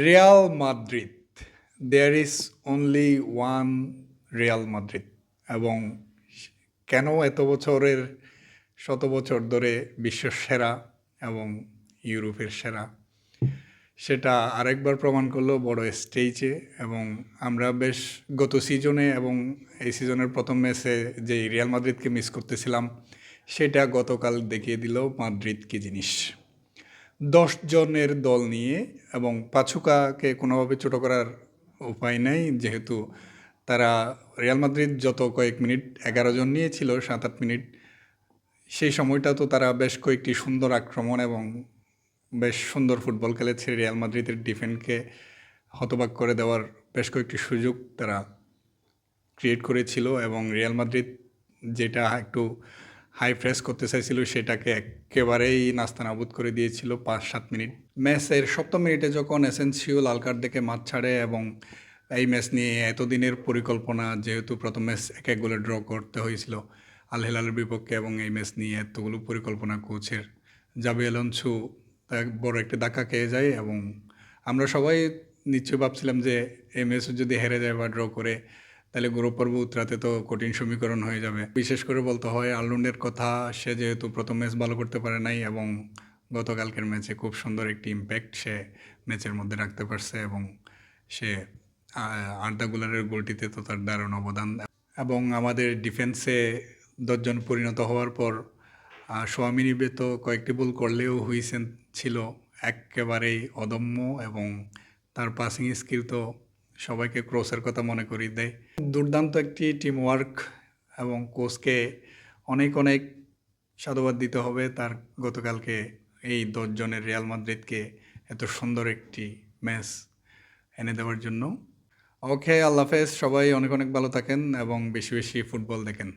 Real Madrid, there is only one Real Madrid. এবং কেন এত বছরের শত বছর ধরে বিশ্বের সেরা এবং ইউরোপের সেরা, সেটা আরেকবার প্রমাণ করলো বড় স্টেজে। এবং আমরা বেশ গত সিজনে এবং এই সিজনের প্রথম ম্যাচে যে রিয়াল মাদ্রিদকে মিস করতেছিলাম, সেটা গতকাল দেখিয়ে দিল মাদ্রিদ কী জিনিস। 10 জনের দল নিয়ে, এবং পাছুকাকে কোনোভাবে ছোটো করার উপায় নেই, যেহেতু তারা রিয়াল মাদ্রিদ যত কয়েক মিনিট 11 জন নিয়েছিল 7-8 মিনিট, সেই সময়টা তো তারা বেশ কয়েকটি সুন্দর আক্রমণ এবং বেশ সুন্দর ফুটবল খেলেছে। রিয়াল মাদ্রিদের ডিফেন্সকে হতবাক করে দেওয়ার বেশ কয়েকটি সুযোগ তারা ক্রিয়েট করেছিল, এবং রিয়াল মাদ্রিদ যেটা একটু হাই প্রেস করতে চাইছিল সেটাকে একেবারেই নাস্তানাবুদ করে দিয়েছিল 5-7 মিনিট। ম্যাচের 7ম মিনিটে যখন এসেনসিও লাল কার্ড দেখে মাঠ ছাড়ে, এবং এই ম্যাচ নিয়ে এতদিনের পরিকল্পনা, যেহেতু প্রথম ম্যাচ 1-1 গোলে ড্র করতে হয়েছিল আল হিলালের বিপক্ষে, এবং এই ম্যাচ নিয়ে এতগুলো পরিকল্পনা কোচের, জাবি আলোনসো বড় একটা ধাক্কা খেয়ে যায়। এবং আমরা সবাই নিশ্চয়ই ভাবছিলাম যে এই ম্যাচ যদি হেরে যায় বা ড্র করে, তাহলে গ্রুপ পর্ব উতরাতে তো কঠিন সমীকরণ হয়ে যাবে। বিশেষ করে বলতে হয় আর্লন্ডের কথা, সে যেহেতু প্রথম ম্যাচ ভালো করতে পারে নাই, এবং গতকালকের ম্যাচে খুব সুন্দর একটি ইম্প্যাক্ট সে ম্যাচের মধ্যে রাখতে পারছে, এবং সে আর্দা গুলারের গোলটিতে তো তার দারুণ অবদান। এবং আমাদের ডিফেন্সে 10 জন পরিণত হওয়ার পর সোয়ামিনিবে তো কয়েকটি ভুল করলেও হুইসেন ছিল একেবারেই অদম্য, এবং তার পাসিং স্কিল তো সবাইকে ক্রসের কথা মনে করিয়ে দেয়। দুর্দান্ত একটি টিম ওয়ার্ক, এবং কোচকে অনেক অনেক সাধুবাদ দিতে হবে তার গতকালকে এই 10 জনের রিয়াল মাদ্রিদকে এত সুন্দর একটি ম্যাচ এনে দেওয়ার জন্য। ওকে, আল্লাহ হাফেজ, সবাই অনেক অনেক ভালো থাকেন এবং বেশি বেশি ফুটবল দেখেন।